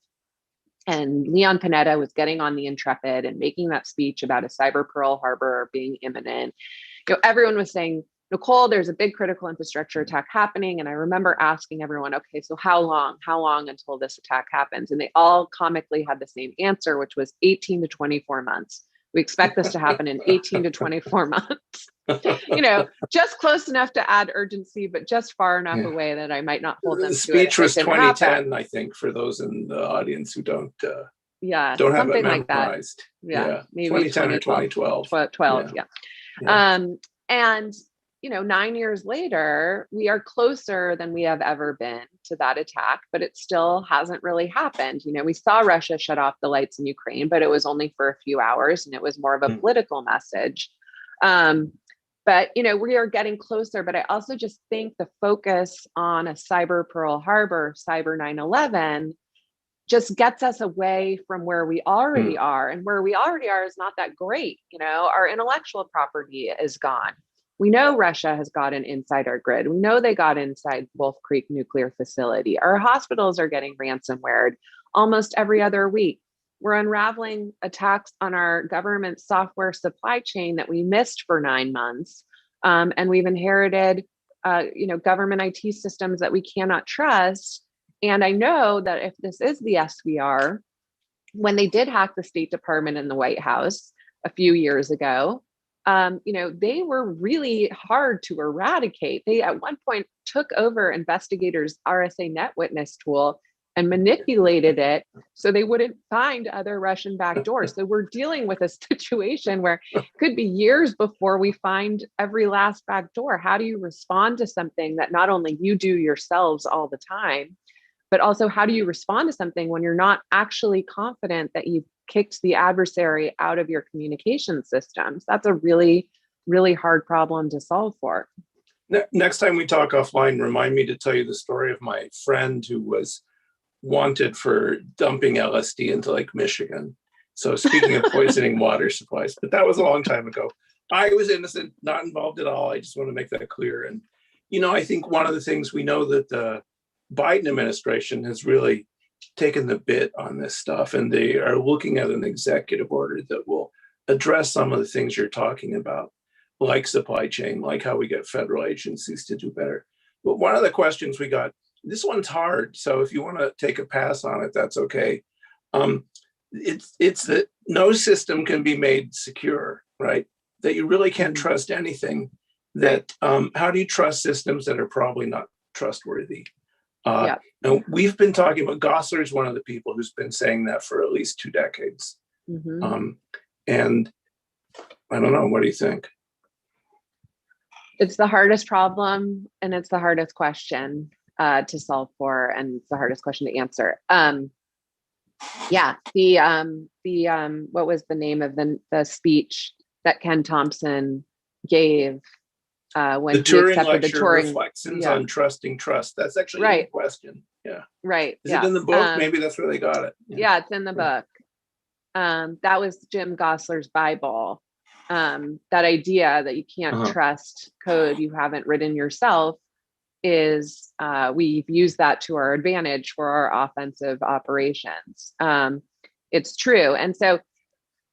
and Leon Panetta was getting on the Intrepid and making that speech about a cyber Pearl Harbor being imminent, everyone was saying, Nicole, there's a big critical infrastructure attack happening. And I remember asking everyone, okay, so how long until this attack happens? And they all comically had the same answer, which was 18 to 24 months. We expect this to happen in 18 to 24 months. Just close enough to add urgency, but just far enough away that I might not hold them to it. The speech was 2010, I think, for those in the audience who don't have it memorized. Maybe 2010 or 2012. 12, And 9 years later, we are closer than we have ever been to that attack, but it still hasn't really happened. We saw Russia shut off the lights in Ukraine, but it was only for a few hours, and it was more of a political message. But we are getting closer. But I also just think the focus on a cyber Pearl Harbor, cyber 9/11, just gets us away from where we already are. And where we already are is not that great. Our intellectual property is gone. We know Russia has gotten inside our grid. We know they got inside Wolf Creek nuclear facility. Our hospitals are getting ransomwared almost every other week. We're unraveling attacks on our government software supply chain that we missed for 9 months. And we've inherited, government IT systems that we cannot trust. And I know that if this is the SVR, when they did hack the State Department and the White House a few years ago, they were really hard to eradicate. They at one point took over investigators' RSA Net Witness tool and manipulated it so they wouldn't find other Russian backdoors. So we're dealing with a situation where it could be years before we find every last backdoor. How do you respond to something that not only you do yourselves all the time, but also how do you respond to something when you're not actually confident that you've kicked the adversary out of your communication systems? That's a really, really hard problem to solve for. Next time we talk offline, remind me to tell you the story of my friend who was wanted for dumping LSD into Lake Michigan. So speaking of poisoning water supplies, but that was a long time ago. I was innocent, not involved at all. I just want to make that clear. And, I think one of the things we know that the Biden administration has really taken the bit on this stuff, and they are looking at an executive order that will address some of the things you're talking about, like supply chain, like how we get federal agencies to do better. But one of the questions we got, this one's hard, so if you want to take a pass on it, that's okay. It's that no system can be made secure, right? That you really can't trust anything. That how do you trust systems that are probably not trustworthy? And we've been talking about Gosler's one of the people who's been saying that for at least 2 decades. And I don't know, what do you think? It's the hardest problem, and it's the hardest question to solve for, and it's the hardest question to answer. What was the name of the speech that Ken Thompson gave when the Turing accepted lecture, the Turing Reflections on Trusting Trust? That's actually right. a question. Yeah. Right. Is it in the book? Maybe that's where they got it. Yeah, it's in the book. That was Jim Gosler's Bible. That idea that you can't trust code you haven't written yourself is we've used that to our advantage for our offensive operations. It's true. And so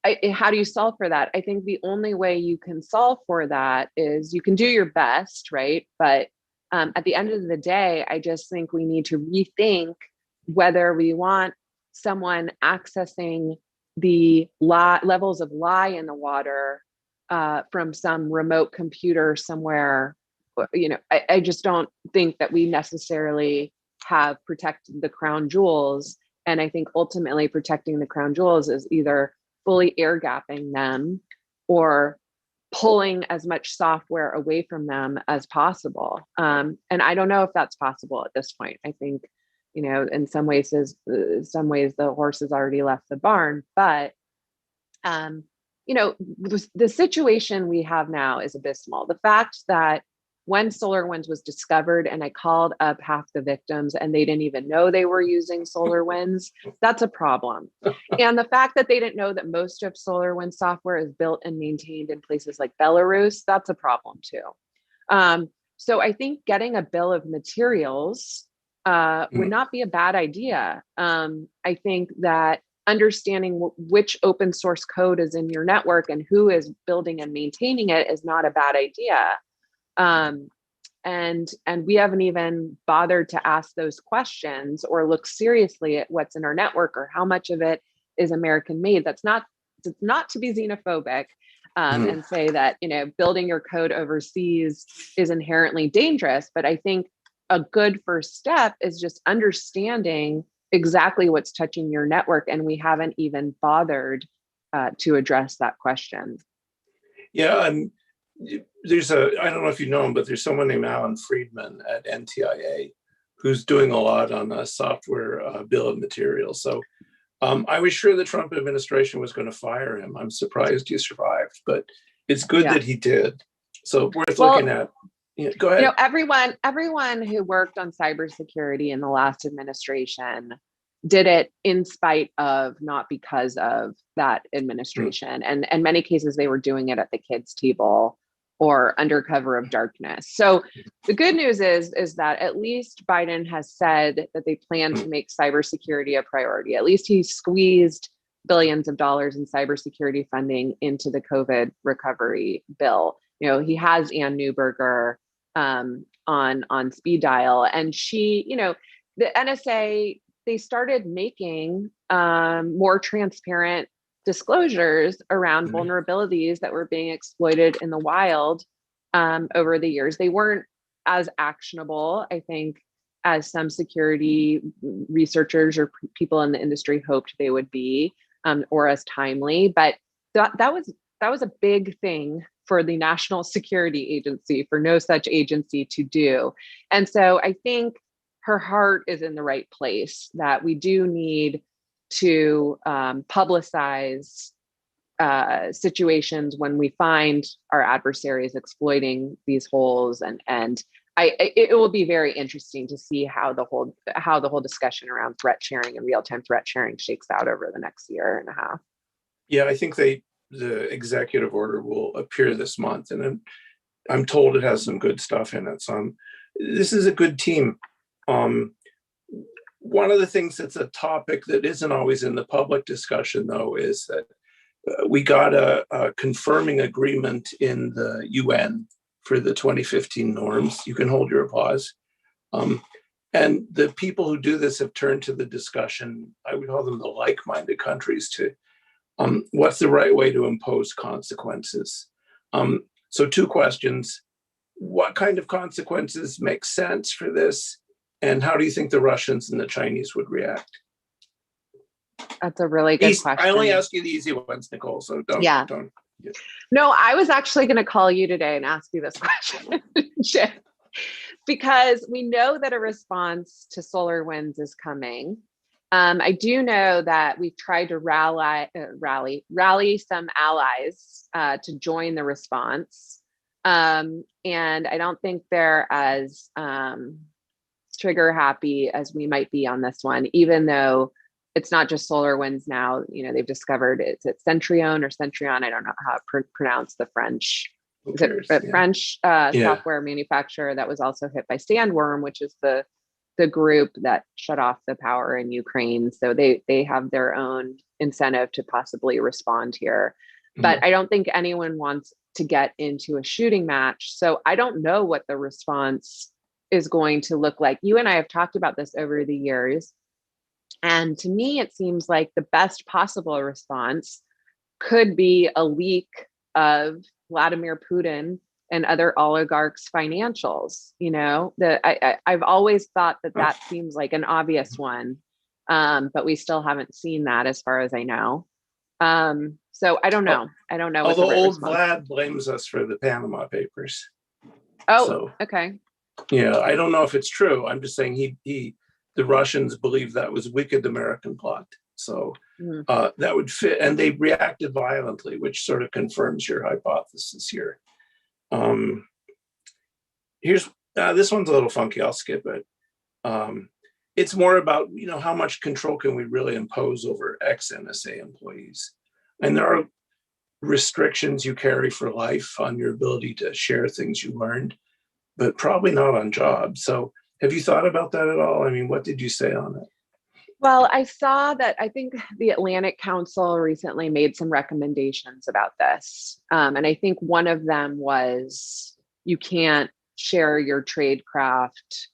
how do you solve for that? I think the only way you can solve for that is you can do your best, right? But at the end of the day, I just think we need to rethink whether we want someone accessing the levels of lye in the water from some remote computer somewhere. I just don't think that we necessarily have protected the crown jewels. And I think ultimately protecting the crown jewels is either fully air gapping them or pulling as much software away from them as possible. And I don't know if that's possible at this point. I think, in some ways the horse has already left the barn, but the situation we have now is abysmal. The fact that when SolarWinds was discovered and I called up half the victims and they didn't even know they were using SolarWinds, that's a problem. And the fact that they didn't know that most of SolarWinds software is built and maintained in places like Belarus, that's a problem too. So I think getting a bill of materials would not be a bad idea. I think that understanding which open source code is in your network and who is building and maintaining it is not a bad idea. And we haven't even bothered to ask those questions or look seriously at what's in our network or how much of it is American made. That's not to be xenophobic and say that, building your code overseas is inherently dangerous. But I think a good first step is just understanding exactly what's touching your network. And we haven't even bothered to address that question. Yeah. I don't know if you know him, but there's someone named Alan Friedman at NTIA who's doing a lot on the software bill of materials. So I was sure the Trump administration was going to fire him. I'm surprised he survived, but it's good that he did. So worth looking at. Go ahead. Everyone who worked on cybersecurity in the last administration did it in spite of, not because of that administration. And in many cases, they were doing it at the kids' table or under cover of darkness. So the good news is that at least Biden has said that they plan to make cybersecurity a priority. At least he squeezed billions of dollars in cybersecurity funding into the COVID recovery bill. He has Ann Neuberger on speed dial, and she, the NSA, they started making more transparent disclosures around vulnerabilities that were being exploited in the wild over the years. They weren't as actionable, I think, as some security researchers or people in the industry hoped they would be, or as timely. But that was a big thing for the National Security Agency, for no such agency to do. And so I think her heart is in the right place, that we do need to publicize situations when we find our adversaries exploiting these holes, and it will be very interesting to see how the whole discussion around threat sharing and real-time threat sharing shakes out over the next year and a half. Yeah, I think the executive order will appear this month, and I'm told it has some good stuff in it. So this is a good team. One of the things that's a topic that isn't always in the public discussion, though, is that we got a confirming agreement in the UN for the 2015 norms. You can hold your applause. And the people who do this have turned to the discussion, I would call them the like-minded countries, to what's the right way to impose consequences. So 2 questions. What kind of consequences make sense for this? And how do you think the Russians and the Chinese would react? That's a really good question. I only ask you the easy ones, Nicole, so don't. No, I was actually going to call you today and ask you this question, Chip, because we know that a response to SolarWinds is coming. I do know that we've tried to rally some allies to join the response. And I don't think they're as trigger happy as we might be on this one, even though it's not just SolarWinds now. They've discovered it's Centrion or Centrion. I don't know how to pronounce the French. French software manufacturer that was also hit by Sandworm, which is the the group that shut off the power in Ukraine. So they have their own incentive to possibly respond here. But I don't think anyone wants to get into a shooting match. So I don't know what the response is going to look like. You and I have talked about this over the years. And to me, it seems like the best possible response could be a leak of Vladimir Putin and other oligarchs' financials. You know, I've always thought that seems like an obvious one, but we still haven't seen that as far as I know. So I don't know. I don't know. Although old Vlad blames us for the Panama Papers. Oh, so, okay. Yeah, I don't know if it's true. I'm just saying the Russians believe that was wicked American plot. So that would fit, and they reacted violently, which sort of confirms your hypothesis here. Here's this one's a little funky. I'll skip it. It's more about, you know, how much control can we really impose over ex-NSA employees? And there are restrictions you carry for life on your ability to share things you learned, but probably not on jobs. So have you thought about that at all? I mean, what did you say on it? Well, I saw that I think the Atlantic Council recently made some recommendations about this. And I think one of them was you can't share your trade craft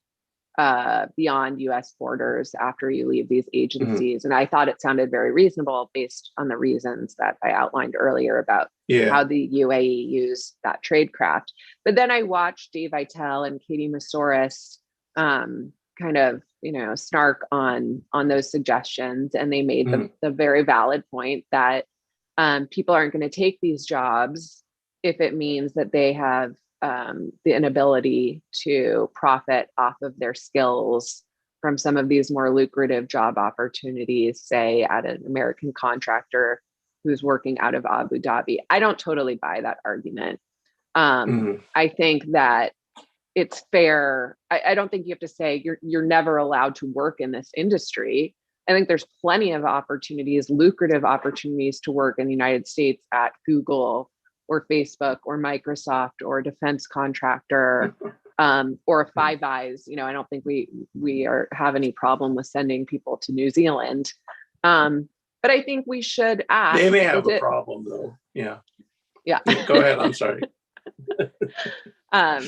beyond US borders after you leave these agencies. And I thought it sounded very reasonable based on the reasons that I outlined earlier about how the UAE used that trade craft. But then I watched Dave Vitale and Katie Masouras kind of, you know, snark on those suggestions. And they made the very valid point that people aren't going to take these jobs if it means that they have the inability to profit off of their skills from some of these more lucrative job opportunities, say at an American contractor who's working out of Abu Dhabi. I don't totally buy that argument. I think that it's fair. I don't think you have to say you're never allowed to work in this industry. I think there's plenty of opportunities, lucrative opportunities to work in the United States at Google or Facebook or Microsoft or a defense contractor or a Five Eyes. You know, I don't think we have any problem with sending people to New Zealand. But I think we should ask. They may have a problem though. Yeah. Go ahead. I'm sorry.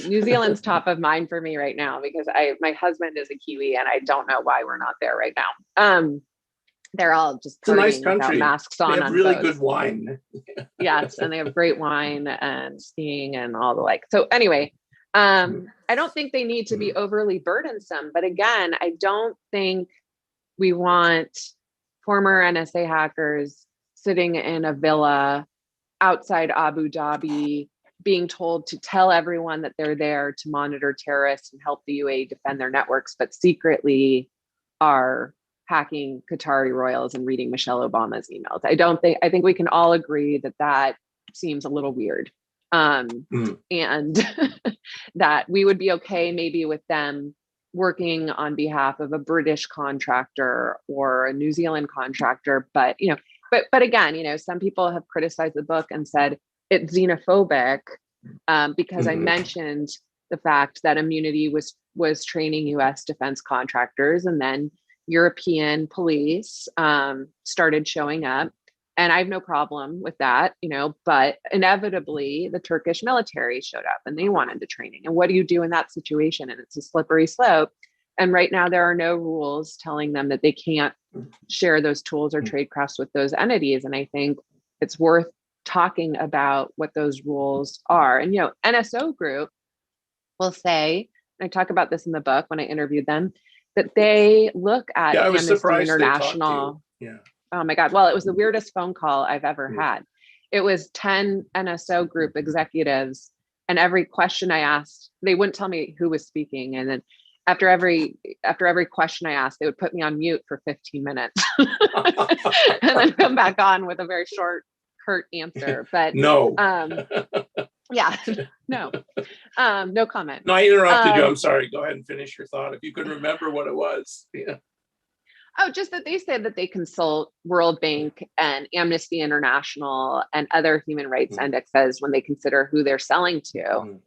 New Zealand's top of mind for me right now because my husband is a Kiwi and I don't know why we're not there right now. They're all just it's a nice country. Masks on. They have really good wine. Yes, and they have great wine and skiing and all the like. So anyway, I don't think they need to be overly burdensome. But again, I don't think we want former NSA hackers sitting in a villa outside Abu Dhabi being told to tell everyone that they're there to monitor terrorists and help the UAE defend their networks, but secretly are hacking Qatari royals and reading Michelle Obama's emails. I think we can all agree that seems a little weird. And that we would be okay maybe with them working on behalf of a British contractor or a New Zealand contractor. But, you know, but again, you know, some people have criticized the book and said it's xenophobic because I mentioned the fact that immunity was training US defense contractors, and then European police started showing up. And I have no problem with that, you know, but inevitably the Turkish military showed up and they wanted the training. And what do you do in that situation? And it's a slippery slope. And right now there are no rules telling them that they can't share those tools or trade crafts with those entities. And I think it's worth talking about what those rules are. And, you know, NSO Group will say, and I talk about this in the book when I interviewed them, that they look at Amnesty International. Oh my God. Well, it was the weirdest phone call I've ever had. It was 10 NSO Group executives, and every question I asked, they wouldn't tell me who was speaking. And then after every question I asked, they would put me on mute for 15 minutes and then come back on with a very short, curt answer. But no. Yeah, no comment. No, I interrupted you. I'm sorry. Go ahead and finish your thought. If you can remember what it was. Yeah. Oh, just that they said that they consult World Bank and Amnesty International and other human rights indexes when they consider who they're selling to.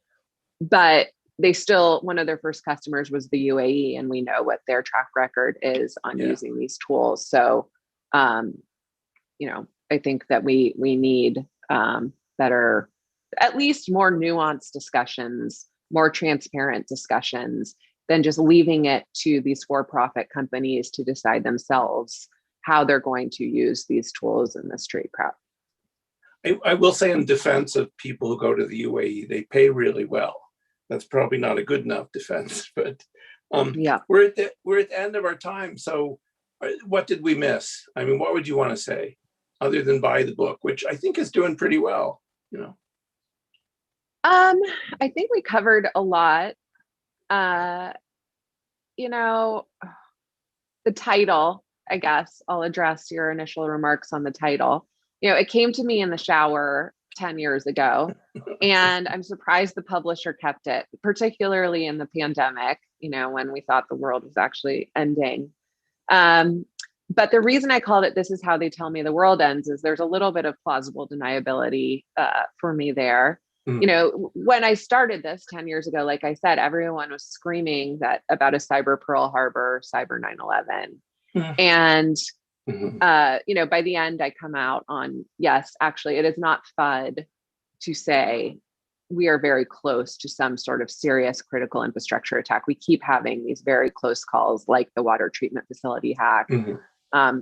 But they still, one of their first customers was the UAE, and we know what their track record is on using these tools. So, I think that we need better, at least more nuanced discussions, more transparent discussions than just leaving it to these for-profit companies to decide themselves how they're going to use these tools in this trade prep. I will say, in defense of people who go to the UAE, they pay really well. That's probably not a good enough defense, but we're at the end of our time. So what did we miss? I mean, what would you want to say other than buy the book, which I think is doing pretty well, I think we covered a lot. The title, I guess I'll address your initial remarks on the title. It came to me in the shower 10 years ago, and I'm surprised the publisher kept it, particularly in the pandemic, when we thought the world was actually ending. But the reason I called it "This Is How They Tell Me the World Ends" is there's a little bit of plausible deniability for me there. When I started this 10 years ago, like I said, everyone was screaming about a cyber Pearl Harbor, cyber 9/11. And, by the end, I come out on, yes, actually, it is not FUD to say we are very close to some sort of serious critical infrastructure attack. We keep having these very close calls, like the water treatment facility hack,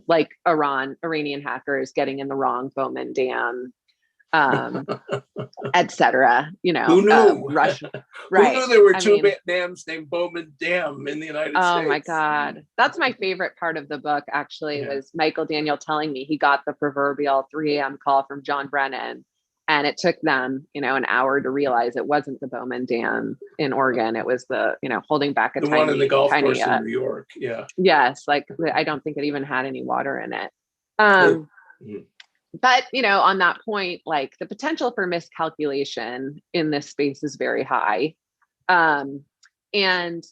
like Iranian hackers getting in the wrong Bowman Dam, et cetera. Who knew? Russia, right? Who knew there were two dams named Bowman Dam in the United States? Oh my God, that's my favorite part of the book. Actually, was Michael Daniel telling me he got the proverbial 3 a.m. call from John Brennan, and it took them, an hour to realize it wasn't the Bowman Dam in Oregon. It was the, holding back the one in the golf course in New York. Yeah. Yes, like I don't think it even had any water in it. But, on that point, like the potential for miscalculation in this space is very high. And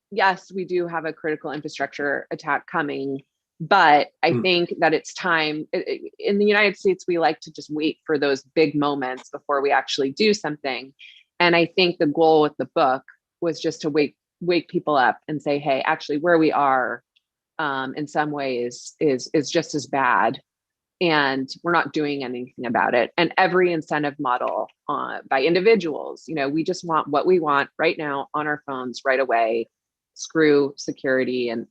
yes, we do have a critical infrastructure attack coming, but I think that it's time. In the United States, we like to just wait for those big moments before we actually do something. And I think the goal with the book was just to wake people up and say, hey, actually where we are in some ways is just as bad. And we're not doing anything about it. And every incentive model by individuals, we just want what we want right now on our phones right away. Screw security and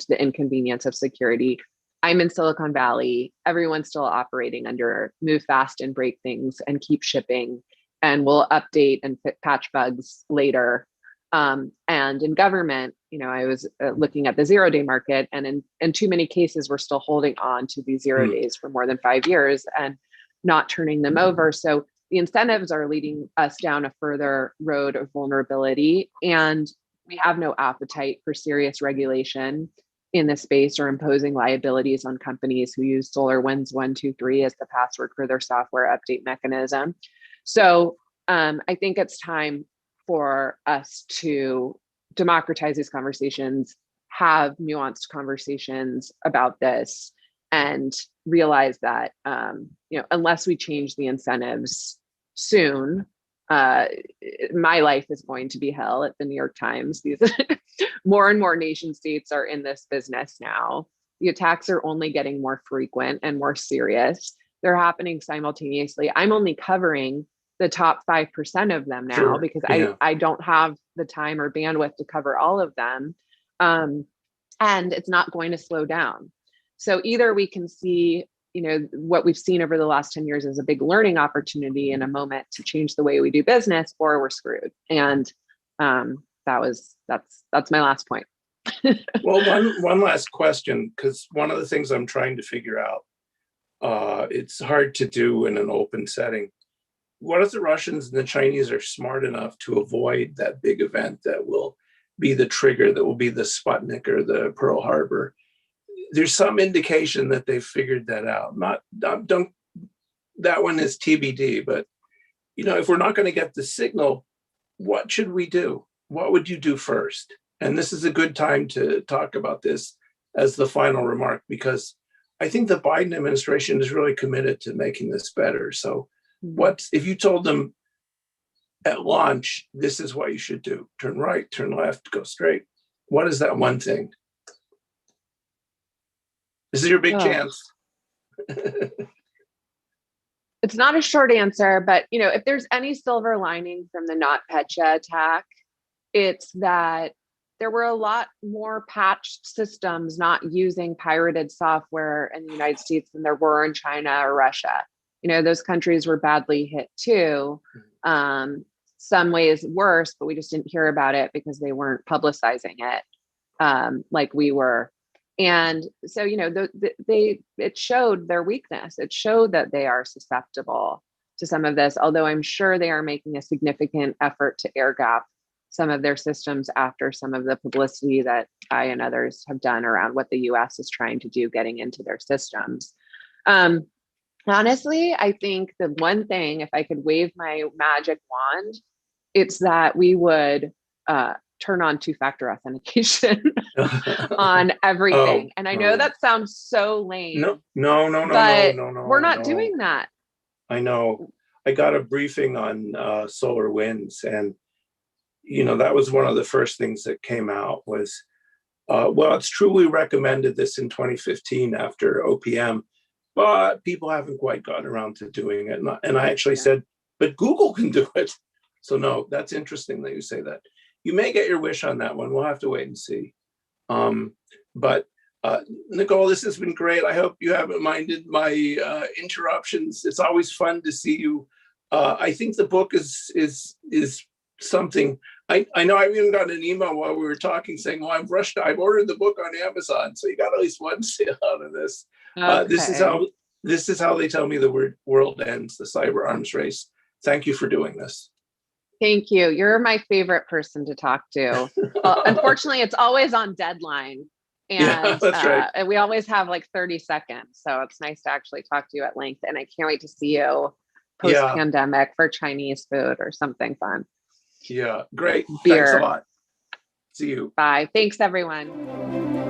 the inconvenience of security. I'm in Silicon Valley. Everyone's still operating under move fast and break things and keep shipping. And we'll update and patch bugs later. And in government, I was looking at the 0-day market, and in too many cases, we're still holding on to these 0 days for more than 5 years and not turning them over. So the incentives are leading us down a further road of vulnerability, and we have no appetite for serious regulation in this space or imposing liabilities on companies who use SolarWinds 123 as the password for their software update mechanism. So I think it's time for us to democratize these conversations, have nuanced conversations about this, and realize that unless we change the incentives soon, my life is going to be hell at the New York Times. These more and more nation states are in this business now. The attacks are only getting more frequent and more serious. They're happening simultaneously. I'm only covering the top 5% of them now because I don't have the time or bandwidth to cover all of them. And it's not going to slow down. So either we can see, what we've seen over the last 10 years as a big learning opportunity and a moment to change the way we do business, or we're screwed. And that's my last point. Well, one last question, because one of the things I'm trying to figure out, it's hard to do in an open setting. What if the Russians and the Chinese are smart enough to avoid that big event that will be the trigger, that will be the Sputnik or the Pearl Harbor? There's some indication that they've figured that out. That one is TBD, but if we're not going to get the signal, what should we do? What would you do first? And this is a good time to talk about this as the final remark, because I think the Biden administration is really committed to making this better. So what if you told them at launch, this is what you should do. Turn right, turn left, go straight. What is that one thing? This is your big chance. It's not a short answer, but if there's any silver lining from the NotPetya attack, it's that there were a lot more patched systems not using pirated software in the United States than there were in China or Russia. Those countries were badly hit too. Some ways worse, but we just didn't hear about it because they weren't publicizing it like we were. And so, it showed their weakness. It showed that they are susceptible to some of this, although I'm sure they are making a significant effort to air gap some of their systems after some of the publicity that I and others have done around what the US is trying to do getting into their systems. Honestly, I think the one thing, if I could wave my magic wand, it's that we would turn on two-factor authentication on everything. And I know that sounds so lame. No, we're not doing that. I know. I got a briefing on SolarWinds, and that was one of the first things that came out was, it's truly recommended this in 2015 after OPM, but people haven't quite gotten around to doing it. And I actually said, but Google can do it. So no, that's interesting that you say that. You may get your wish on that one. We'll have to wait and see. But Nicole, this has been great. I hope you haven't minded my interruptions. It's always fun to see you. I think the book is something. I know I even got an email while we were talking saying, well, I've ordered the book on Amazon. So you got at least one sale out of this. Okay. This is how they tell me the world ends, the cyber arms race. Thank you for doing this. Thank you. You're my favorite person to talk to. Unfortunately, it's always on deadline. And that's right. And we always have like 30 seconds. So it's nice to actually talk to you at length. And I can't wait to see you post-pandemic for Chinese food or something fun. Yeah, great. Beer. Thanks a lot. See you. Bye. Thanks, everyone.